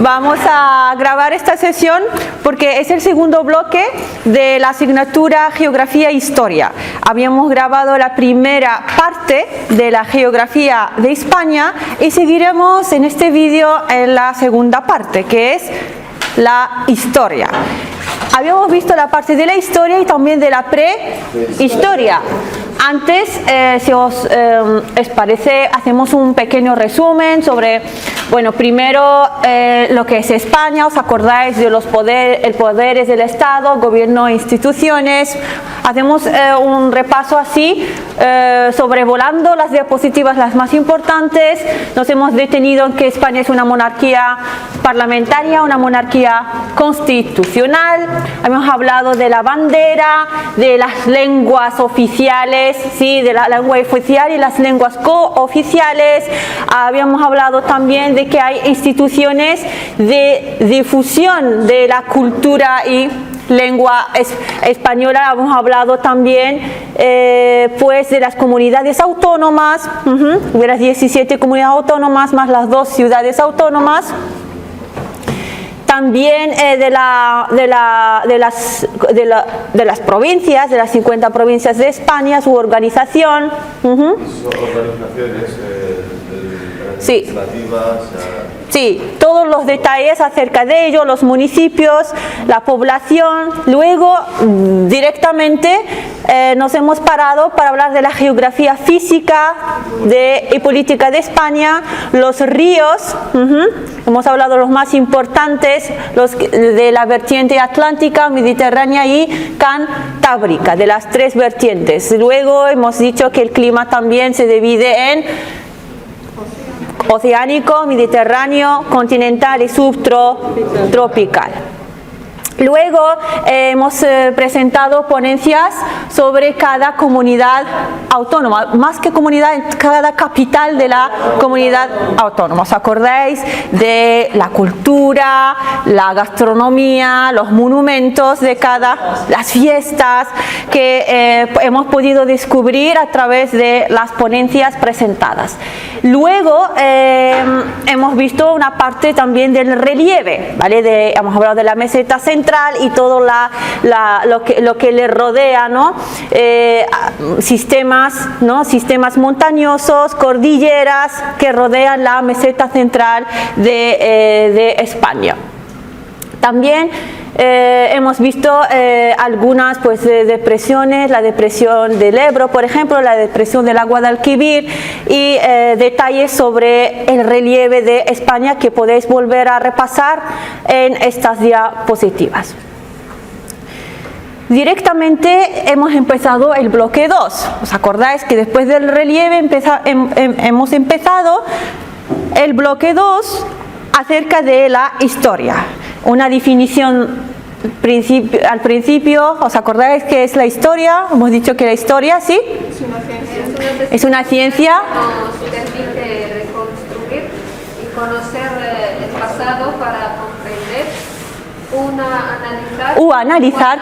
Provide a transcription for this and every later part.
Vamos a grabar esta sesión porque es el segundo bloque de la asignatura Geografía e Historia. Habíamos grabado la primera parte de la Geografía de España y seguiremos en este vídeo en la segunda parte, que es la Historia. Habíamos visto la parte de la historia y también de la prehistoria. Antes, si os parece, hacemos un pequeño resumen sobre, bueno, primero lo que es España. ¿Os acordáis de los poderes del Estado, gobierno e instituciones? Hacemos un repaso así, sobrevolando las diapositivas las más importantes. Nos hemos detenido en que España es una monarquía parlamentaria, una monarquía constitucional. Hemos hablado de la bandera, de las lenguas oficiales, sí, de la lengua oficial y las lenguas cooficiales. Habíamos hablado también de que hay instituciones de difusión de la cultura y lengua española. Hemos hablado también pues de las comunidades autónomas, de las 17 comunidades autónomas más las 2 ciudades autónomas. También de las provincias, de las 50 provincias de España, su organización. Organizaciones Sí. legislativas. Sí, todos los detalles acerca de ello, los municipios, la población. Luego, directamente, nos hemos parado para hablar de la geografía física y política de España, los ríos. Hemos hablado de los más importantes, los de la vertiente atlántica, mediterránea y cantábrica, de las 3 vertientes. Luego hemos dicho que el clima también se divide en oceánico, mediterráneo, continental y subtropical. Luego hemos presentado ponencias sobre cada comunidad autónoma, más que comunidad, cada capital de la comunidad autónoma. ¿Os acordáis de la cultura, la gastronomía, los monumentos de las fiestas que hemos podido descubrir a través de las ponencias presentadas? Luego hemos visto una parte también del relieve, ¿vale? Hemos hablado de la meseta central y todo lo que le rodea, ¿no? Sistemas montañosos, cordilleras que rodean la meseta central de España. También hemos visto algunas depresiones, la depresión del Ebro, por ejemplo, la depresión del Guadalquivir y detalles sobre el relieve de España que podéis volver a repasar en estas diapositivas. Directamente hemos empezado el bloque 2. ¿Os acordáis que después del relieve hemos empezado el bloque 2 acerca de la historia? Una definición al principio, ¿os acordáis qué es la historia? Hemos dicho que la historia, ¿sí? Es una ciencia. Nos permite reconstruir y conocer el pasado para comprender,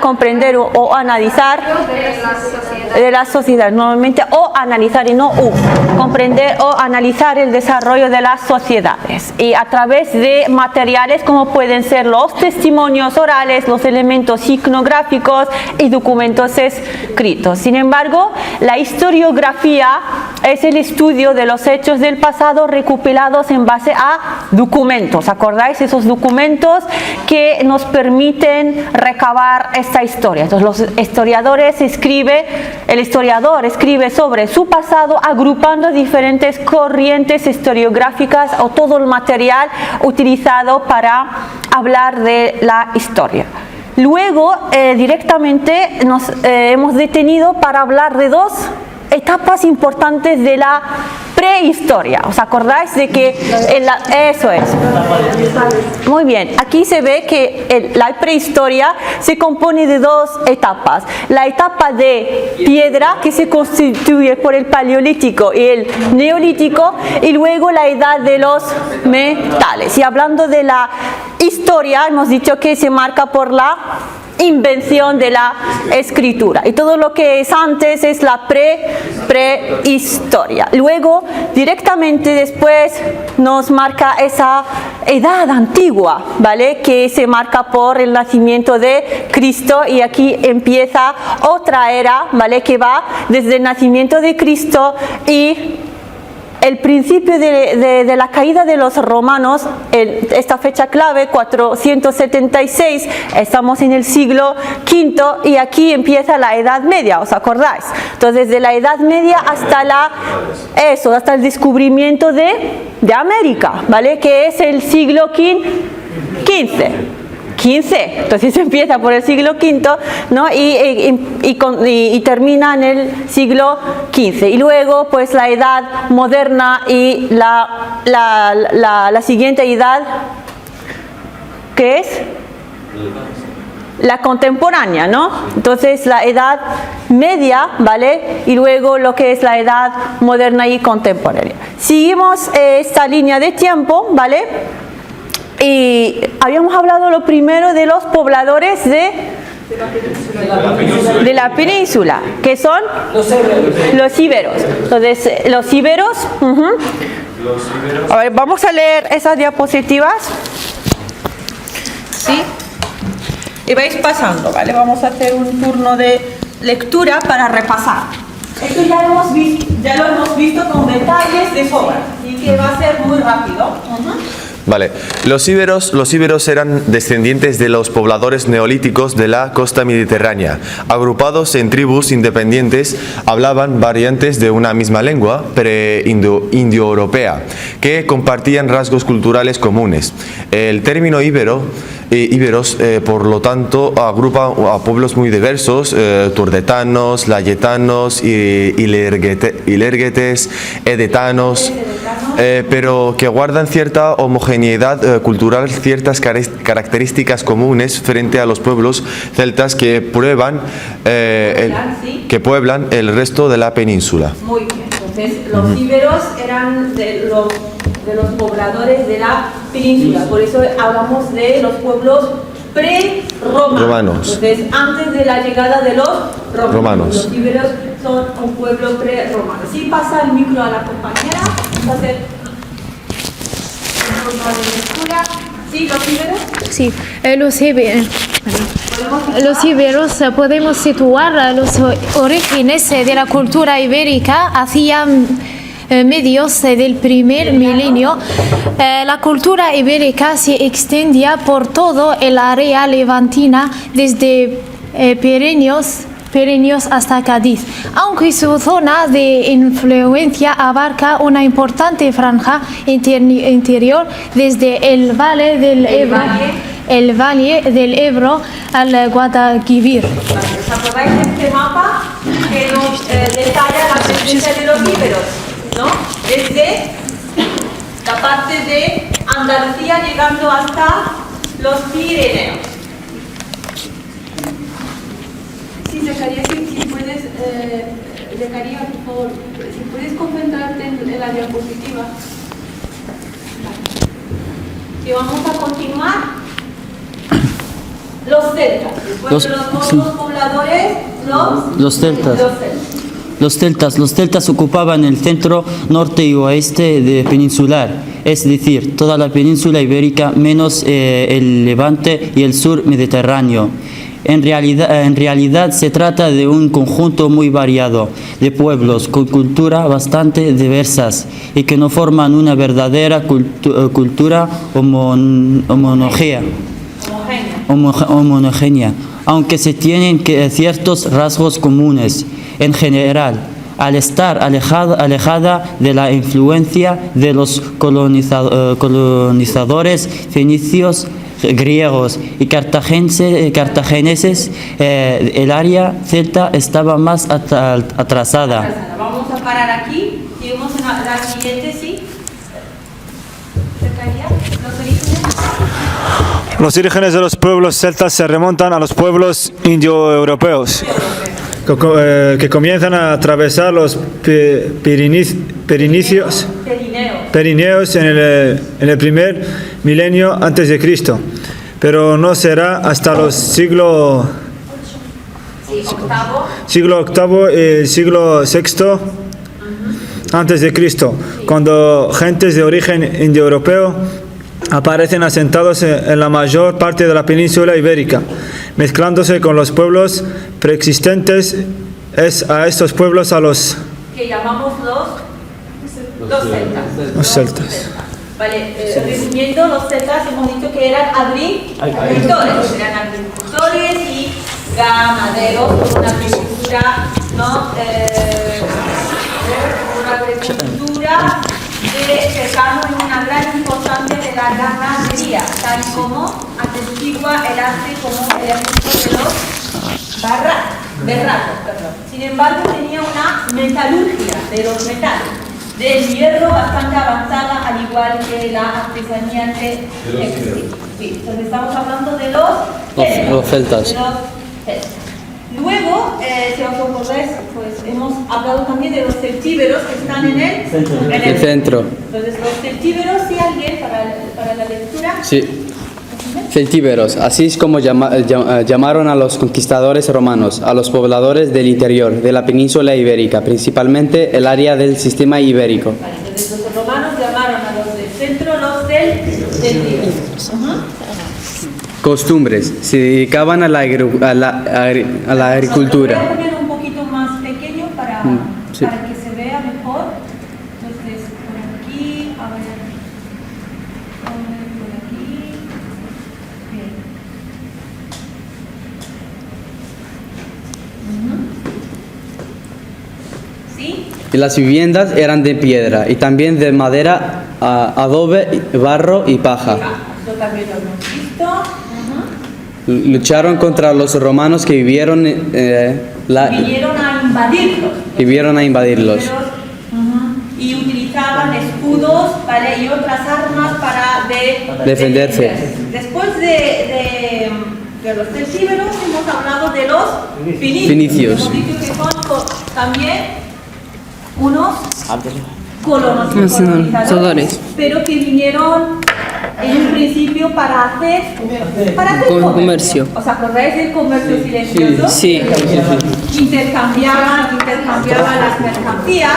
comprender o analizar de la sociedad, normalmente o analizar y no comprender o analizar el desarrollo de las sociedades y a través de materiales como pueden ser los testimonios orales, los elementos iconográficos y documentos escritos. Sin embargo, la historiografía es el estudio de los hechos del pasado recopilados en base a documentos. ¿Acordáis? Esos documentos que nos permiten recabar esta historia. Entonces, el historiador escribe sobre su pasado agrupando diferentes corrientes historiográficas o todo el material utilizado para hablar de la historia. Luego, directamente nos hemos detenido para hablar de 2 etapas importantes de la prehistoria. ¿Os acordáis de que eso es? Muy bien, aquí se ve que la prehistoria se compone de 2 etapas. La etapa de piedra, que se constituye por el paleolítico y el neolítico, y luego la edad de los metales. Y hablando de la historia, hemos dicho que se marca por la invención de la escritura y todo lo que es antes es la prehistoria. Luego directamente después nos marca esa edad antigua, ¿vale? Que se marca por el nacimiento de Cristo, y aquí empieza otra era, ¿vale? Que va desde el nacimiento de Cristo y el principio de la caída de los romanos, esta fecha clave, 476, estamos en el siglo V, y aquí empieza la Edad Media, ¿os acordáis? Entonces, desde la Edad Media hasta hasta el descubrimiento de América, ¿vale? Que es el siglo XV. Entonces empieza por el siglo V, ¿no? y termina en el siglo XV, y luego pues la edad moderna y la siguiente edad, ¿qué es? La contemporánea, ¿no? Entonces la edad media, ¿vale? Y luego lo que es la edad moderna y contemporánea. Seguimos esta línea de tiempo, ¿vale? Y habíamos hablado lo primero de los pobladores de la península, que son los íberos. Entonces, los íberos, a ver, vamos a leer esas diapositivas. ¿Sí? Y vais pasando, ¿vale? Vamos a hacer un turno de lectura para repasar. Esto ya lo hemos visto con detalles de sobra, así que va a ser muy rápido. Vale, los íberos eran descendientes de los pobladores neolíticos de la costa mediterránea. Agrupados en tribus independientes, hablaban variantes de una misma lengua pre-indoeuropea, que compartían rasgos culturales comunes. El término íberos, por lo tanto, agrupa a pueblos muy diversos, turdetanos, layetanos, ilergetes, edetanos, pero que guardan cierta homogeneidad cultural, ciertas características comunes frente a los pueblos celtas que pueblan el resto de la península. Muy bien, entonces los íberos eran de los pobladores de la península, por eso hablamos de los pueblos pre-romanos. Entonces, antes de la llegada de los romanos. Los íberos son un pueblo pre-romano. Si pasa el micro a la compañera, vamos a hacer un turno de lectura. ¿Sí, los íberos? Sí, los íberos podemos situar los orígenes de la cultura ibérica hacia medios del primer milenio. La cultura ibérica se extendía por todo el área levantina, desde Pirineos hasta Cádiz, aunque su zona de influencia abarca una importante franja interior desde el valle del Ebro al Guadalquivir. ¿Os acordáis de este mapa que nos detalla la presencia de los íberos, ¿no? Desde la parte de Andalucía llegando hasta los Pirineos. Sí, Zacarías, si puedes, Zacarías, por favor, si puedes concentrarte en la diapositiva. Y vamos a continuar. Los celtas. Después de los pobladores, los celtas. Los celtas ocupaban el centro norte y oeste de peninsular, es decir, toda la península ibérica menos el levante y el sur mediterráneo. En realidad se trata de un conjunto muy variado de pueblos con cultura bastante diversas y que no forman una verdadera cultura homogénea, aunque se tienen ciertos rasgos comunes. En general, al estar alejada de la influencia de los colonizadores fenicios, griegos y cartagineses, el área celta estaba más atrasada. Vamos a parar aquí y vamos a la siguiente, ¿sí? Los orígenes de los pueblos celtas se remontan a los pueblos indoeuropeos, que comienzan a atravesar los Pirineos en el primer milenio antes de Cristo, pero no será hasta los siglo VIII y siglo VI antes de Cristo, cuando gentes de origen indoeuropeo aparecen asentados en la mayor parte de la península ibérica, mezclándose con los pueblos preexistentes. Es a estos pueblos a los que llamamos los celtas. Los celtas. Vale, resumiendo, los celtas hemos dicho que eran agricultores, y ganaderos, con una agricultura, ¿no? Una agricultura cercano en una gran importancia de la ganadería, tal como atestigua el arte como el ejemplo de los berracos. Sin embargo, tenía una metalurgia de los metales, del hierro bastante avanzada, al igual que la artesanía de sí, entonces estamos hablando de los celtas. Luego, si os acordáis, pues hemos hablado también de los celtíberos que están en el centro. Entonces, los celtíberos, ¿sí alguien para la lectura? Sí. Celtíberos, así es como llamaron a los conquistadores romanos, a los pobladores del interior de la península ibérica, principalmente el área del sistema ibérico. Vale, entonces los romanos llamaron a los del centro los celtíberos. Costumbres, se dedicaban a la agricultura. Voy a poner un poquito más pequeño para que se vea mejor. Entonces, por aquí, a ver, por aquí. Bien. ¿Sí? Y las viviendas eran de piedra y también de madera, adobe, barro y paja. Esto también lo hemos visto. Lucharon contra los romanos que vinieron a invadirlos. Y utilizaban escudos, ¿vale? Y otras armas para defenderse. Después de los celtíberos hemos hablado de los finicios. Hemos dicho que son también unos colonizadores, pero que vinieron en un principio para hacer comercio. ¿Os acordáis del comercio silencioso? Sí. Intercambiaban las mercancías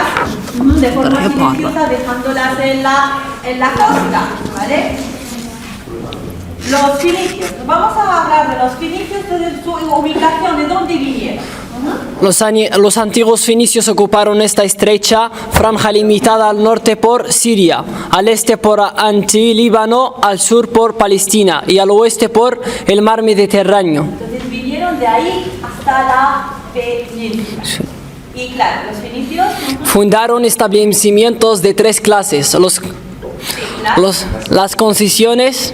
de forma silenciosa, dejándolas en la costa, ¿vale? Los finicios. Vamos a hablar de los finicios, de su ubicación, de dónde vinieron. Los antiguos finicios ocuparon esta estrecha franja limitada al norte por Siria, al este por Anti-Líbano, al sur por Palestina y al oeste por el mar Mediterráneo. Entonces vinieron de ahí hasta la península. Y claro, los finicios fundaron establecimientos de tres clases: las concesiones,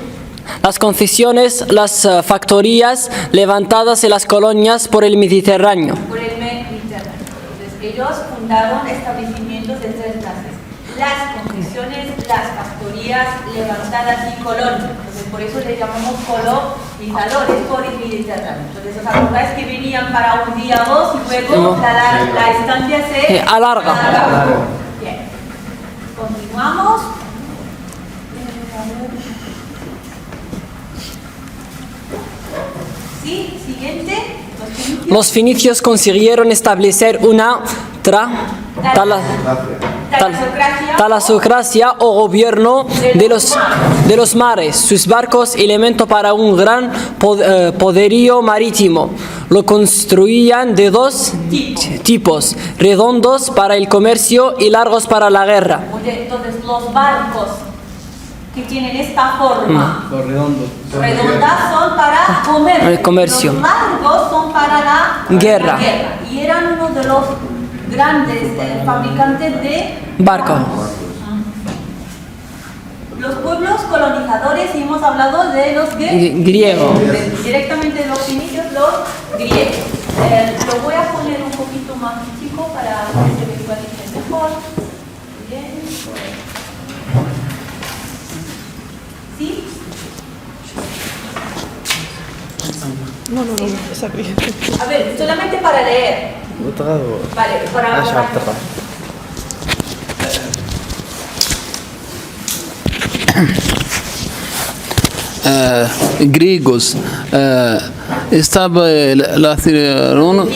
las factorías levantadas en las colonias por el Mediterráneo. Entonces ellos fundaron establecimientos de tres clases: las concesiones, las factorías levantadas y colonias. Entonces por eso les llamamos colonizadores por el Mediterráneo. Entonces os acordáis que venían para un día o dos y luego la estancia se alarga. Bien, continuamos. Sí, siguiente. Los finicios consiguieron establecer una talasocracia o gobierno de los mares, sus barcos elemento para un gran poderío marítimo. Lo construían de dos tipos: redondos para el comercio y largos para la guerra. Entonces los barcos que tienen esta forma redondas son para comercio. Los largos son para la guerra. Y eran uno de los grandes fabricantes de barcos. Los pueblos colonizadores, y hemos hablado de los griegos. Directamente de los inicios, los griegos. Lo voy a poner un poquito más chico para que se visualice mejor. Bien. ¿Sí? No, esa A ver, solamente para leer. Vale, para griegos establecieron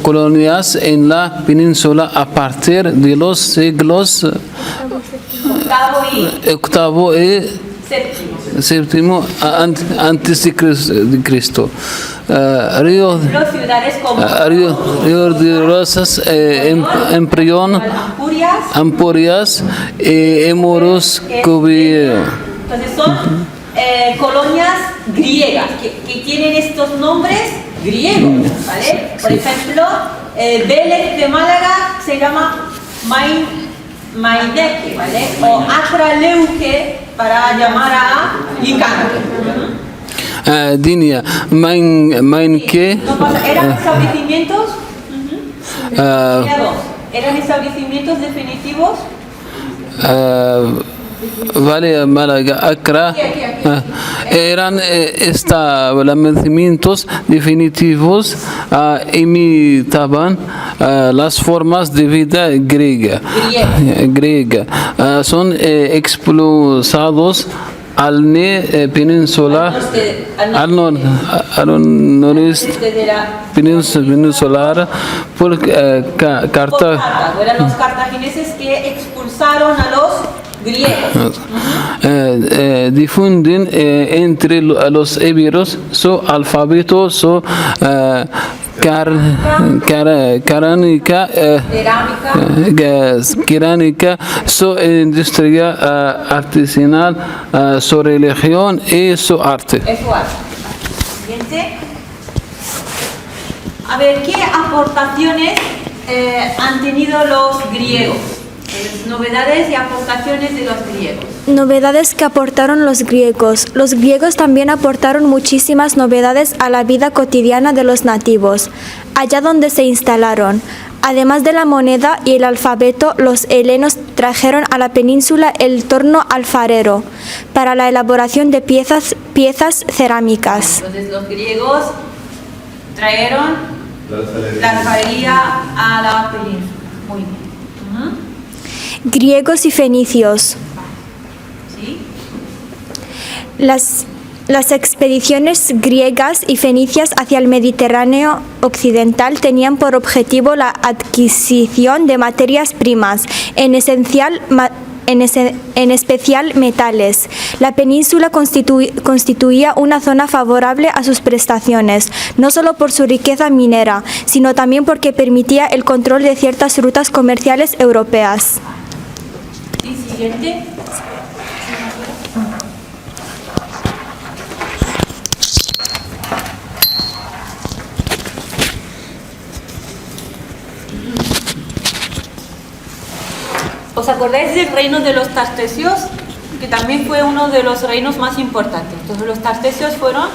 colonias en la península a partir de los siglos VIII y séptimo antes de Cristo. Río ciudades como de Rosas, Emprión, Ampurias y Emuros Cubio. Entonces son colonias griegas que tienen estos nombres griegos, ¿vale? Por ejemplo, Vélez de Málaga se llama Maineque, ¿vale? O Acraleuque para llamar a Licante. Dinia, Mainque. No pasa, ¿eran establecimientos? ¿Eran establecimientos definitivos? Vale, Málaga, Accra, eran establecimientos definitivos, imitaban las formas de vida griega. Son expulsados al peninsular, al noreste peninsular por Cartago. Eran los cartagineses que expulsaron a los griegos. Difunden entre los íberos su alfabeto, su cerámica, su industria artesanal, su religión y su arte. Siguiente. A ver, ¿qué aportaciones han tenido los griegos? Novedades y aportaciones de los griegos. Novedades que aportaron los griegos. Los griegos también aportaron muchísimas novedades a la vida cotidiana de los nativos, allá donde se instalaron. Además de la moneda y el alfabeto, los helenos trajeron a la península el torno alfarero para la elaboración de piezas cerámicas. Entonces los griegos trajeron la alfarería a la península. Muy bien. Griegos y fenicios. ¿Sí? Las expediciones griegas y fenicias hacia el Mediterráneo occidental tenían por objetivo la adquisición de materias primas, en especial metales. La península constituía una zona favorable a sus prestaciones, no solo por su riqueza minera, sino también porque permitía el control de ciertas rutas comerciales europeas. ¿Y siguiente? ¿Os acordáis del reino de los tartesios? Que también fue uno de los reinos más importantes. Entonces los tartesios fueron...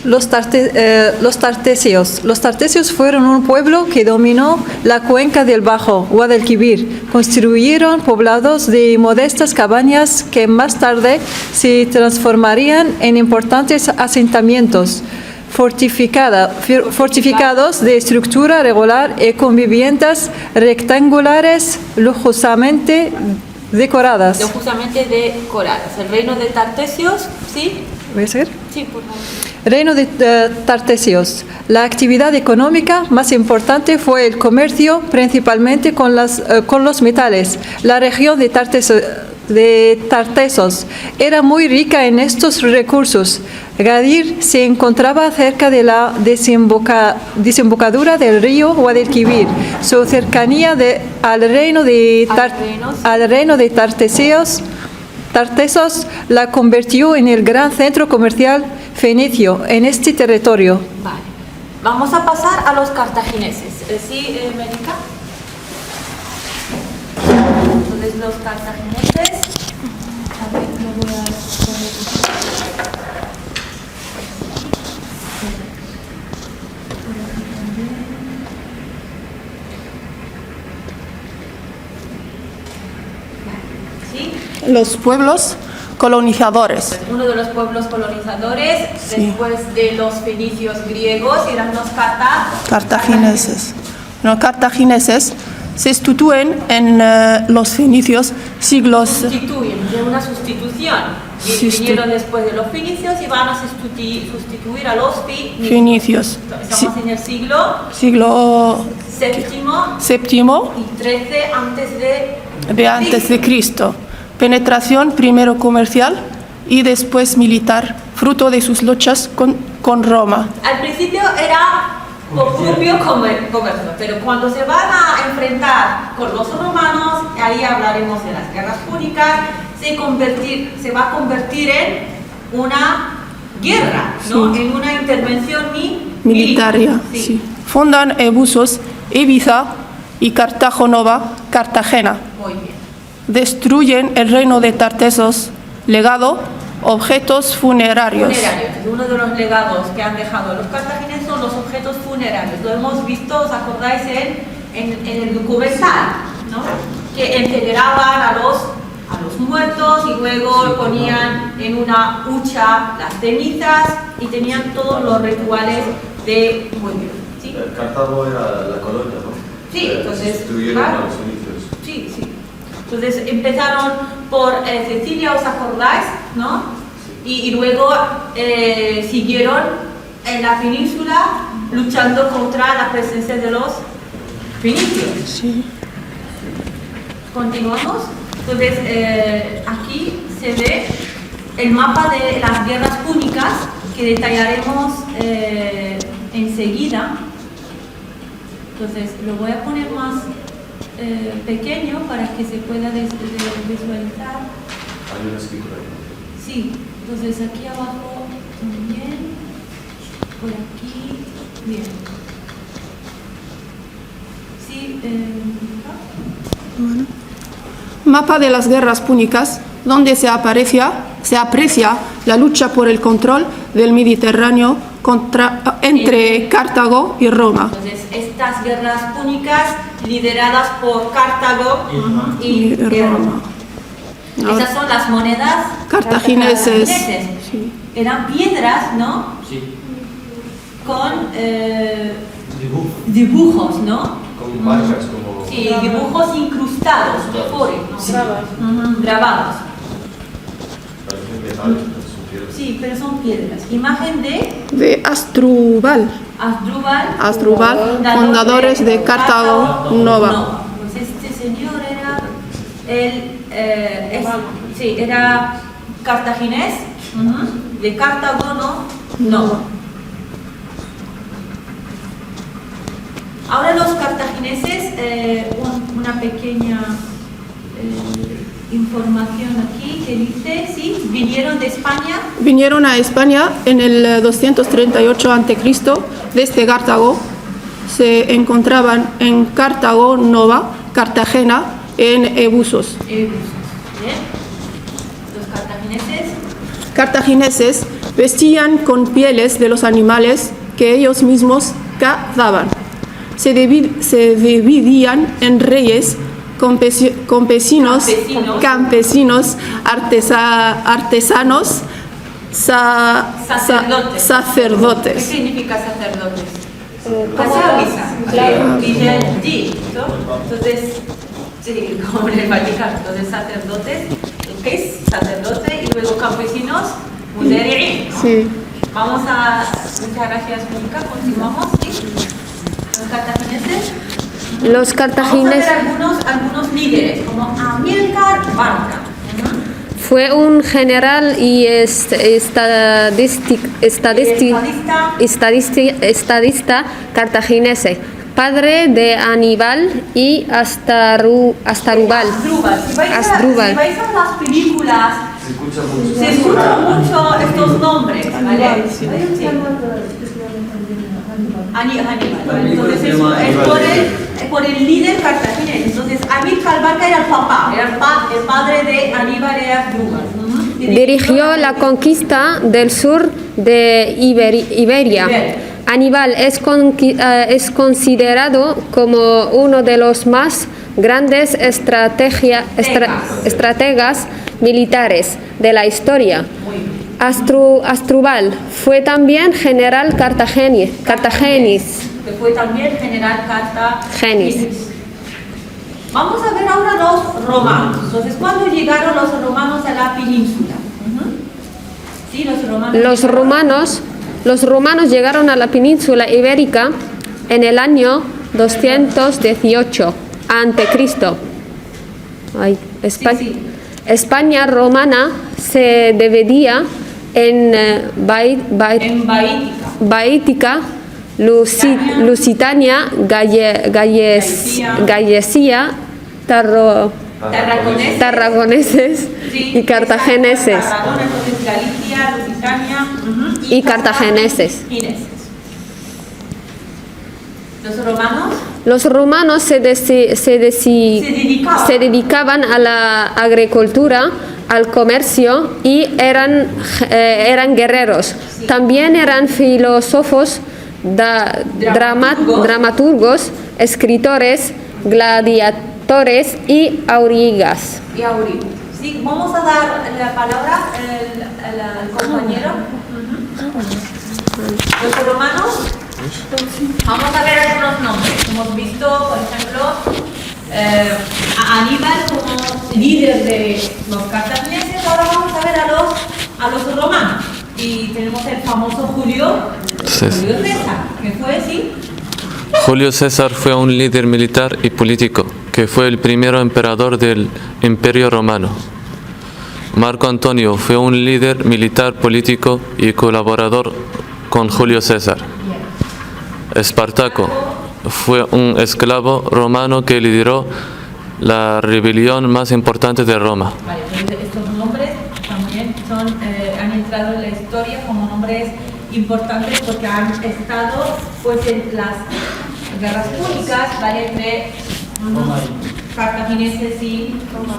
Los tartesios. Los tartesios fueron un pueblo que dominó la cuenca del Bajo Guadalquivir. Construyeron poblados de modestas cabañas que más tarde se transformarían en importantes asentamientos fortificados de estructura regular y con viviendas rectangulares lujosamente decoradas. El reino de Tartesios, ¿sí? ¿Voy a seguir? Sí, por favor. Reino de Tartesios. La actividad económica más importante fue el comercio, principalmente con los metales. La región de Tartesos era muy rica en estos recursos. Gadir se encontraba cerca de la desembocadura del río Guadalquivir. Su cercanía al reino de Tartesos la convirtió en el gran centro comercial fenicio en este territorio. Vale. Vamos a pasar a los cartagineses. ¿Sí, Médica? Entonces los cartagineses... A ver, lo voy a poner. ¿Sí? Los pueblos colonizadores. Uno de los pueblos colonizadores, Sí. después de los fenicios griegos, eran los Cartagineses. Los cartagineses se sustituyen en los fenicios siglos. Sustituyen, de una sustitución. Y vinieron después de los fenicios y van a sustituir a los Fenicios. Estamos en el siglo Séptimo y 13 de antes de Cristo. Penetración primero comercial y después militar, fruto de sus luchas con Roma. Al principio era por propio comercio, pero cuando se van a enfrentar con los romanos, ahí hablaremos de las guerras púnicas, se va a convertir en una guerra, ¿no? Sí. En una intervención Militaria. Sí. Sí. Fundan Ebusos, Ibiza y Cartago Nova, Cartagena. Muy bien. Destruyen el reino de Tartesos, legado, objetos funerarios. Uno de los legados que han dejado los cartagineses son los objetos funerarios. Lo hemos visto, ¿os acordáis en el documental, ¿no? Que enterraban a los muertos y luego ponían en una hucha las cenizas y tenían todos los rituales de muerte. ¿Sí? Cartago era la colonia, ¿no? Sí, entonces, Destruyeron claro. a los inicios. Sí, sí. Entonces empezaron por Sicilia, ¿os acordáis? ¿No? Y luego siguieron en la península luchando contra la presencia de los fenicios. Sí. Continuamos. Entonces aquí se ve el mapa de las guerras púnicas que detallaremos enseguida. Entonces lo voy a poner más pequeño para que se pueda visualizar. Hay una escritura ahí. Sí, entonces aquí abajo también, por aquí, bien. Sí, Mapa de las guerras púnicas, donde se aprecia la lucha por el control del Mediterráneo entre Cartago y Roma. entonces estas guerras púnicas lideradas por Cartago y Roma. Esas son las monedas Cartagineses. Sí. Eran piedras, ¿no? Sí. Con dibujos, ¿no? Con marcas, como... Sí, dibujos incrustados, grabados. Parecen metales, pero son piedras. Sí, pero son piedras. Imagen De Asdrúbal, Asdrúbal, fundadores de Cartago Nova. Pues este señor era era cartaginés, de Cartago, no. Ahora los cartagineses, una pequeña información aquí que dice, sí, vinieron de España. Vinieron a España en el 238 a.C. desde Cartago. Se encontraban en Cartago Nova, Cartagena, en Ebusos. Bien. Los Cartagineses vestían con pieles de los animales que ellos mismos cazaban. Se dividían en reyes, campesinos, artesanos, sacerdotes. ¿Qué significa sacerdotes? Entonces, sí, como en el Vaticano, entonces sacerdotes, ¿qué es sacerdote? Y luego campesinos, muderi'in. Sí. Vamos a, muchas gracias, Mónica, continuamos, ¿sí? Los cartagineses. Los cartagineses. Vamos a ver algunos líderes, como Amílcar Barca. Fue un general y estadista cartaginese, padre de Aníbal y Asdrúbal. Si vais a las películas, se escuchan mucho estos nombres, ¿vale? Aníbal. Entonces es por el líder cartaginés. Entonces Amílcar Barca era el papá, era el padre de Aníbal y Asdrúbal. Dirigió la conquista del sur de Iberia. Aníbal es considerado como uno de los más grandes estrategas militares de la historia. Asdrúbal fue también general cartagenis. Fue también general cartagenis. Vamos a ver ahora los romanos. Entonces, ¿cuándo llegaron los romanos a la península? Sí, Los romanos llegaron a la península ibérica en el año 218 a.C. España romana se dividía en Baítica, Lusitania, Gallesia, Tarragoneses y Cartageneses. Y cartageneses. Los romanos se dedicaban a la agricultura, al comercio y eran guerreros. También eran filósofos, dramaturgos, escritores, gladiadores y aurigas. Sí, vamos a dar la palabra al compañero. Los romanos, vamos a ver algunos nombres. Hemos visto, por ejemplo, a Aníbal como líder de los cartagineses. Ahora vamos a ver a los romanos. Y tenemos el famoso Julio César, que fue así. Julio César fue un líder militar y político, que fue el primer emperador del Imperio Romano. Marco Antonio fue un líder militar, político y colaborador con Julio César. Espartaco fue un esclavo romano que lideró la rebelión más importante de Roma. Vale, estos nombres también han entrado en la historia como nombres importantes porque han estado pues, en las guerras púnicas, ¿vale? Entre cartagineses y Roma.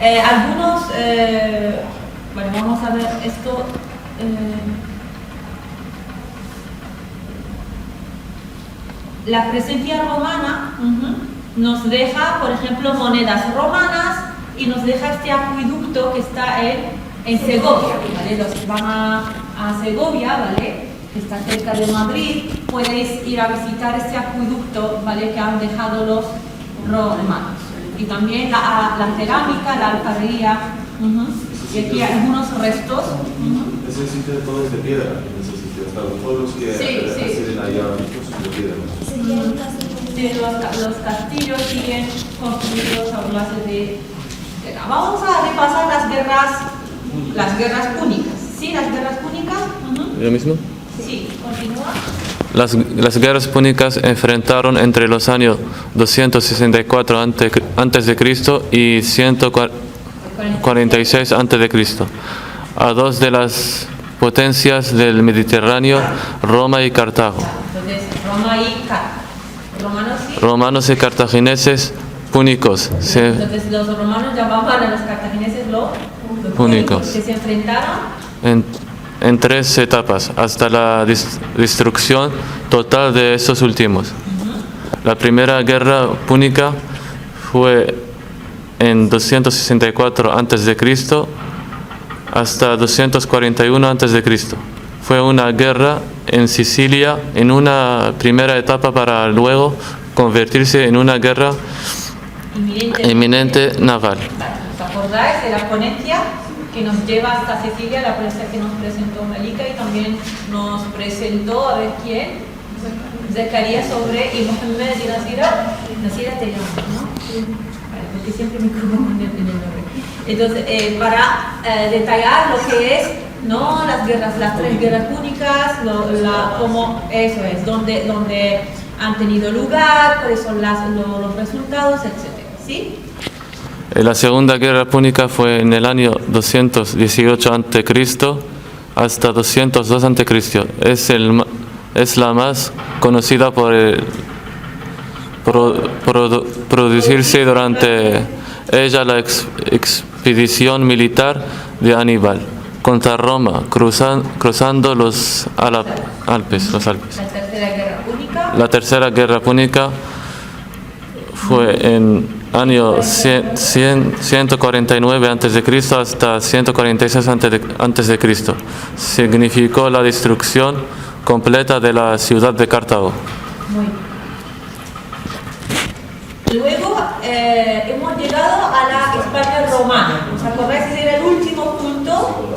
Algunos, bueno, vamos a ver esto. La presencia romana nos deja, por ejemplo, monedas romanas y nos deja este acueducto que está en Segovia, ¿vale? Los que van a Segovia, ¿vale? Que está cerca de Madrid, podéis ir a visitar este acueducto, ¿vale? Que han dejado los romanos. Y también la cerámica, la alfarería, y aquí hay algunos restos. Ese sitio todo es de piedra, hasta los pueblos que residen allá son de piedra. Sí, los castillos siguen construidos a base de piedra. Vamos a repasar las guerras púnicas. ¿Sí? Las guerras púnicas. ¿Lo mismo? Sí, continúa. Las guerras púnicas enfrentaron entre los años 264 antes de Cristo y 146 antes de Cristo a dos de las potencias del Mediterráneo, Roma y Cartago. Entonces, Roma y Cartago. Romanos y cartagineses púnicos. Entonces los romanos llamaban a los cartagineses los púnicos, que se enfrentaron en tres etapas hasta la destrucción total de estos últimos. La primera guerra púnica fue en 264 a.C. hasta 241 a.C. Fue una guerra en Sicilia en una primera etapa para luego convertirse en una guerra inminente naval. ¿Os acordáis de la ponencia que nos lleva hasta Sicilia, la ponencia que nos presentó Malika y también nos presentó, a ver quién, Zacarías sobre y Mohamed y Nasira te llamo, ¿no? Vale, porque siempre me confundo en el nombre. Entonces, para detallar lo que es, ¿no? Las tres guerras púnicas, cómo eso es, donde han tenido lugar, cuáles son los resultados, etc. ¿Sí? La segunda guerra púnica fue en el año 218 a.C. hasta 202 a.C. Es la más conocida por producirse durante ella la expedición militar de Aníbal contra Roma, cruzando los Alpes. La tercera guerra púnica fue en año 149 a.C. hasta 146 a.C. Significó la destrucción completa de la ciudad de Cartago. Muy bien. Luego hemos llegado a la España romana. ¿Os acordáis? Ese era el último punto,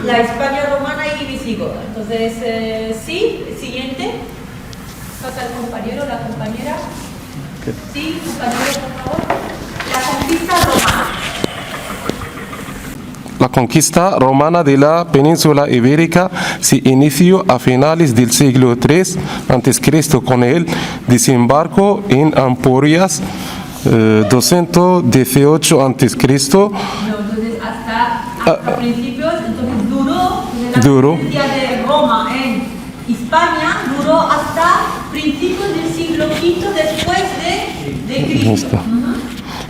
la España romana y visigoda. Entonces, sí, siguiente. Pasa el compañero, la compañera. Sí, compañero, por favor. La conquista romana. conquista romana de la península ibérica se inició a finales del siglo III a.C. con el desembarco en Ampurias 218 a.C. Entonces hasta principios, entonces duró. La presencia de Roma en España duró hasta principios del siglo V después de Cristo.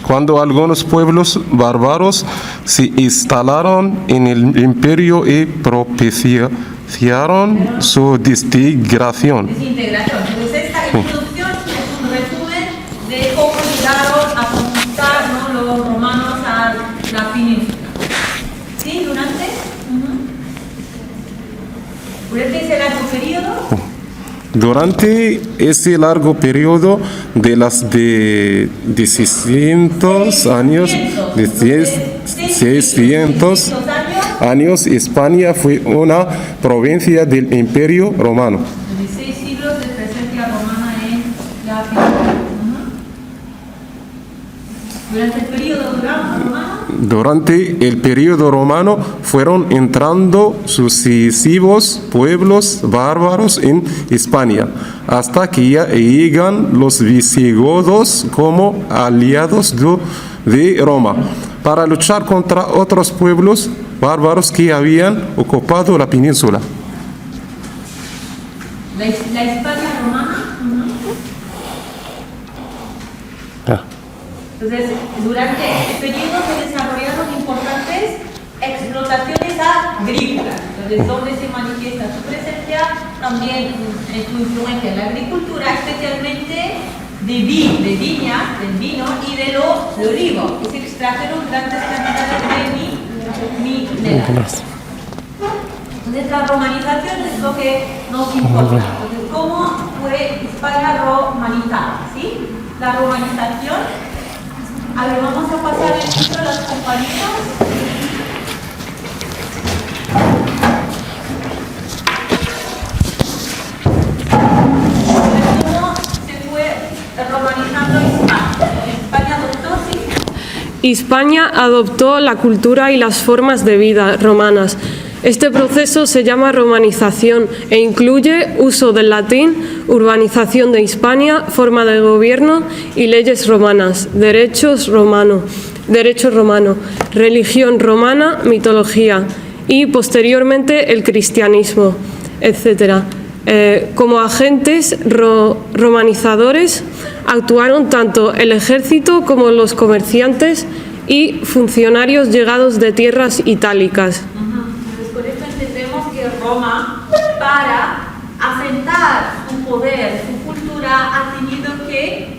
Cuando algunos pueblos bárbaros se instalaron en el imperio y propiciaron su desintegración. Entonces esta introducción es un resumen de cómo llegaron a conquistar, ¿no?, los romanos a la península. ¿Sí? ¿Durante ese largo periodo? Durante ese largo periodo de las de 600 años, España fue una provincia del Imperio Romano. 6 siglos de presencia romana en la península. Durante el periodo romano. Durante el periodo romano fueron entrando sucesivos pueblos bárbaros en España, hasta que llegan los visigodos como aliados de Roma, para luchar contra otros pueblos bárbaros que habían ocupado la península. La España romana. Entonces, durante este periodo se desarrollaron importantes explotaciones agrícolas, entonces donde se manifiesta su presencia, también su influencia en la agricultura, especialmente de viñas, del vino y de olivo, que se extrajeron grandes cantidades de minerales. Entonces, la romanización es lo que nos importa. Entonces, ¿cómo fue España romanizada? ¿Sí? La romanización. A ver, vamos a pasar el título a las compañeras. ¿Cómo se fue romanizando España? Adoptó, ¿sí? España adoptó la cultura y las formas de vida romanas. Este proceso se llama romanización e incluye uso del latín, urbanización de Hispania, forma de gobierno y leyes romanas, derecho romano, religión romana, mitología y posteriormente el cristianismo, etc. Como agentes romanizadores actuaron tanto el ejército como los comerciantes y funcionarios llegados de tierras itálicas. Por esto entendemos que Roma, para asentar su poder, su cultura, ha tenido que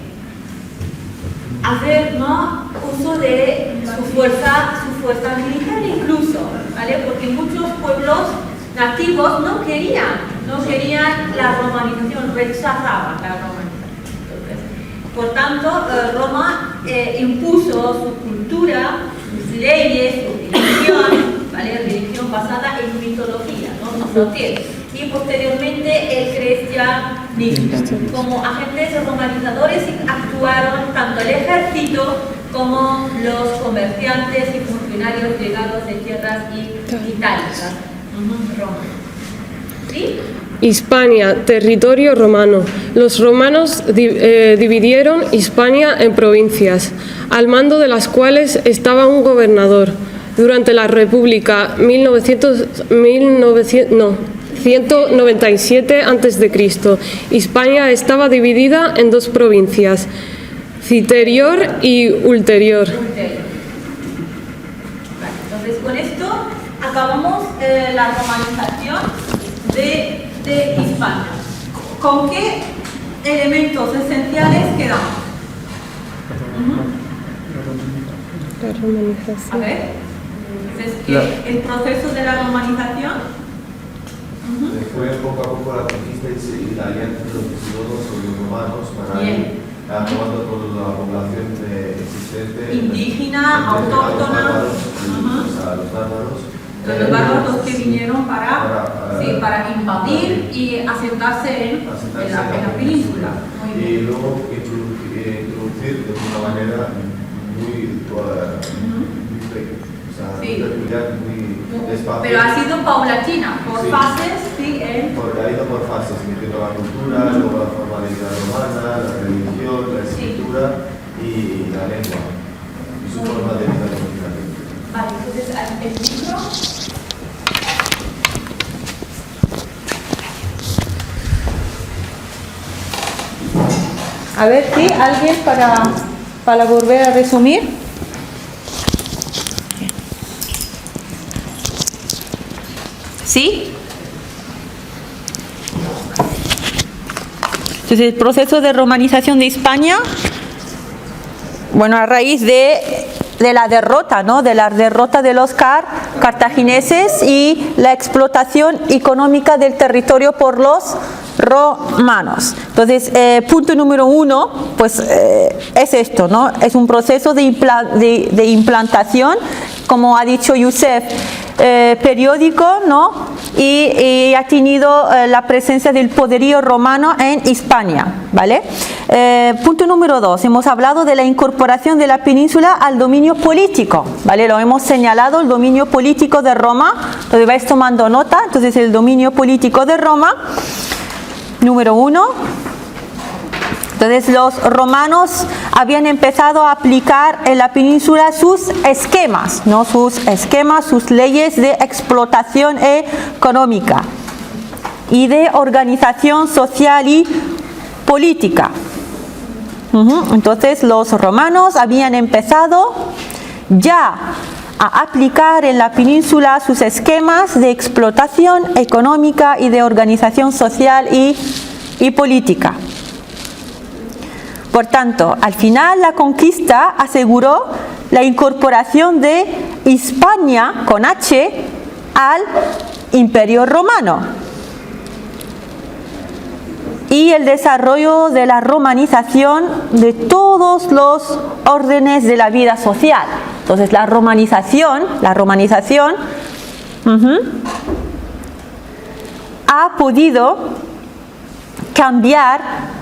hacer, ¿no?, uso de su fuerza militar incluso, ¿vale? Porque muchos pueblos nativos no querían la romanización, rechazaban la romanización. Entonces, por tanto, Roma impuso su cultura, sus leyes, su religión, ¿vale? Religión basada en mitología, ¿no? Y posteriormente el cristianismo. Como agentes romanizadores actuaron tanto el ejército como los comerciantes y funcionarios llegados de tierras itálicas. Roma. ¿Sí? Hispania, territorio romano. Los romanos dividieron Hispania en provincias, al mando de las cuales estaba un gobernador. Durante la República 197 a.C., Hispania estaba dividida en dos provincias, Citerior y Ulterior. Entonces, con esto acabamos la romanización de Hispania. ¿Con qué elementos esenciales quedamos? La romanización. A ver. Entonces, el proceso de la romanización. Fue poco a poco la conquista y la alianza de los visigodos con los romanos para ir acabando con la población existente. Indígena, autóctona. Los bárbaros. Los bárbaros que vinieron para invadir y asentarse en la península. Y luego introducir de una manera muy Sí. muy despacio. Pero ha sido paulatina, por Sí. fases, sí, Porque ha ido por fases, inició la cultura, luego la forma de vida romana, la religión, la escritura y la lengua. Y su forma de vida comunicativa. Vale, entonces el libro. A ver si alguien para volver a resumir. ¿Sí? Entonces el proceso de romanización de España, bueno, a raíz de la derrota, ¿no? De la derrota de los cartagineses y la explotación económica del territorio por los romanos. Entonces, punto número 1, pues es esto, ¿no? Es un proceso de implantación, como ha dicho Youssef, periódico, ¿no? Y ha tenido la presencia del poderío romano en Hispania, ¿vale? Punto número 2, hemos hablado de la incorporación de la península al dominio político, ¿vale? Lo hemos señalado, el dominio político de Roma, entonces vais tomando nota, entonces el dominio político de Roma, número 1. Entonces los romanos habían empezado a aplicar en la península sus esquemas, ¿no? Sus esquemas, sus leyes de explotación económica y de organización social y política. Entonces los romanos habían empezado ya a aplicar en la península sus esquemas de explotación económica y de organización social y política. Por tanto, al final la conquista aseguró la incorporación de Hispania, con H, al Imperio Romano y el desarrollo de la romanización de todos los órdenes de la vida social. Entonces la romanización ha podido cambiar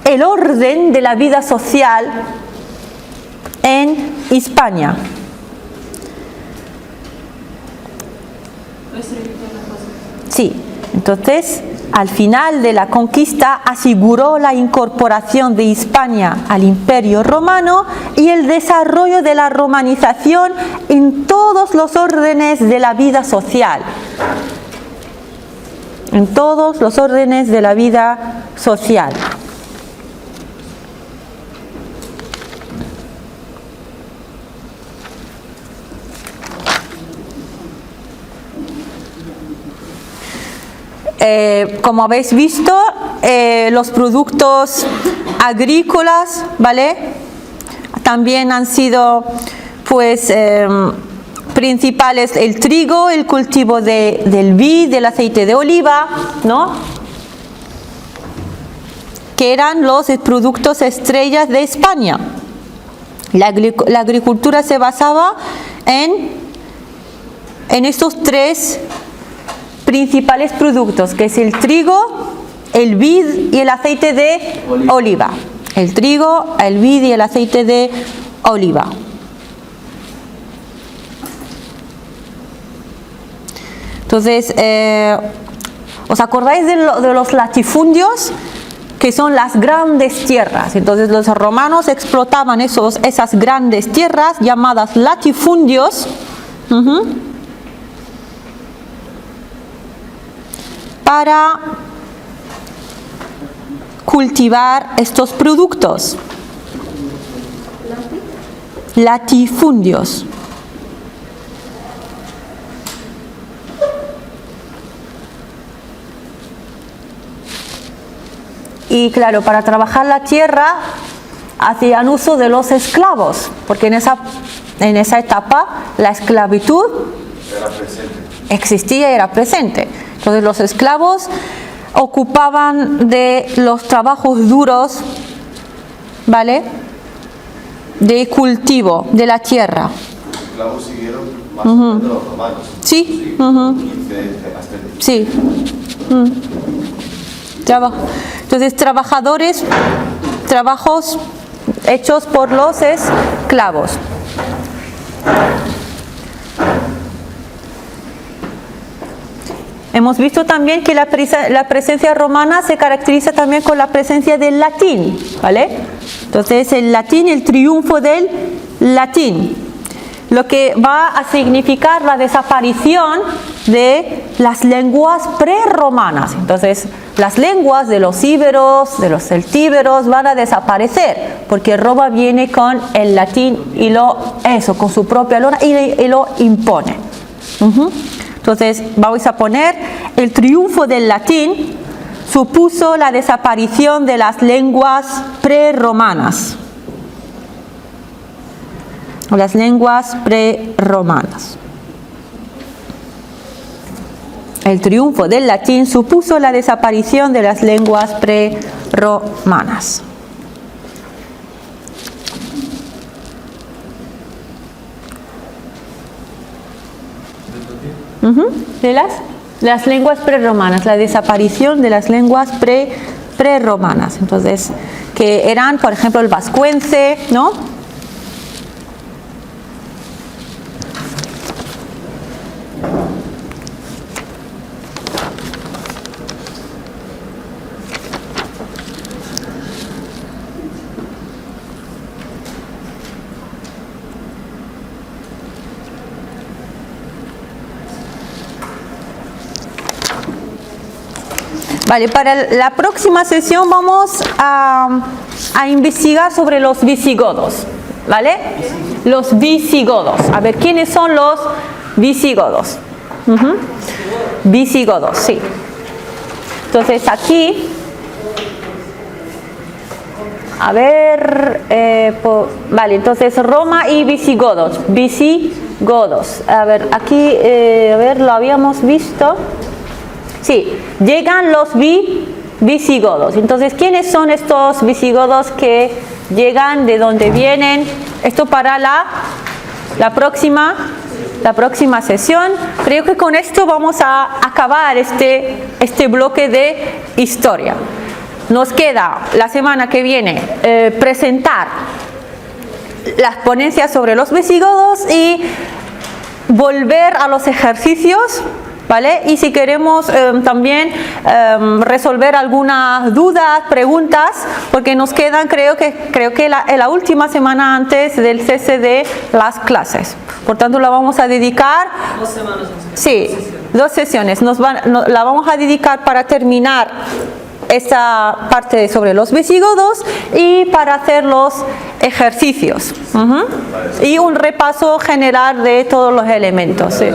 el orden de la vida social en Hispania. Sí, entonces al final de la conquista aseguró la incorporación de Hispania al Imperio Romano y el desarrollo de la romanización en todos los órdenes de la vida social. En todos los órdenes de la vida social. Como habéis visto, los productos agrícolas, ¿vale? También han sido, pues, principales el trigo, el cultivo del vid, del aceite de oliva, ¿no? Que eran los productos estrellas de España. La agricultura se basaba en estos tres principales productos, que es el trigo, el vid y el aceite de oliva. El trigo, el vid y el aceite de oliva. Entonces, ¿os acordáis de los latifundios? Que son las grandes tierras. Entonces los romanos explotaban esas grandes tierras llamadas latifundios. Para cultivar estos productos. Latifundios. Y claro, para trabajar la tierra hacían uso de los esclavos, porque en esa etapa la esclavitud existía y era presente. Entonces los esclavos ocupaban de los trabajos duros, ¿vale? De cultivo de la tierra. Los esclavos siguieron más o menos los romanos. Sí. Sí. Entonces trabajos hechos por los esclavos. Hemos visto también que la presencia romana se caracteriza también con la presencia del latín, ¿vale? Entonces el latín, el triunfo del latín, lo que va a significar la desaparición de las lenguas prerromanas. Entonces las lenguas de los íberos, de los celtíberos van a desaparecer porque Roma viene con el latín y con su propia lengua y lo impone. Entonces vamos a poner el triunfo del latín supuso la desaparición de las lenguas prerromanas. Las lenguas prerromanas. El triunfo del latín supuso la desaparición de las lenguas prerromanas. De las lenguas prerromanas, la desaparición de las lenguas prerromanas. Entonces, que eran, por ejemplo, el vascuence, ¿no? Vale, para la próxima sesión vamos a investigar sobre los visigodos, ¿vale? Los visigodos. A ver, ¿quiénes son los visigodos? Visigodos, sí. Entonces aquí, a ver, vale, entonces Roma y visigodos. Visigodos. A ver, aquí, a ver, lo habíamos visto. Sí, llegan los visigodos. Entonces, ¿quiénes son estos visigodos que llegan? ¿De dónde vienen? Esto para la próxima sesión. Creo que con esto vamos a acabar este bloque de historia. Nos queda la semana que viene presentar las ponencias sobre los visigodos y volver a los ejercicios, ¿vale? Y si queremos también resolver algunas dudas, preguntas, porque nos quedan creo que la última semana antes del cese de las clases. Por tanto, la vamos a dedicar 2 semanas. Sí, 2 sesiones. La vamos a dedicar para terminar esa parte sobre los visigodos y para hacer los ejercicios. Y un repaso general de todos los elementos. Sí.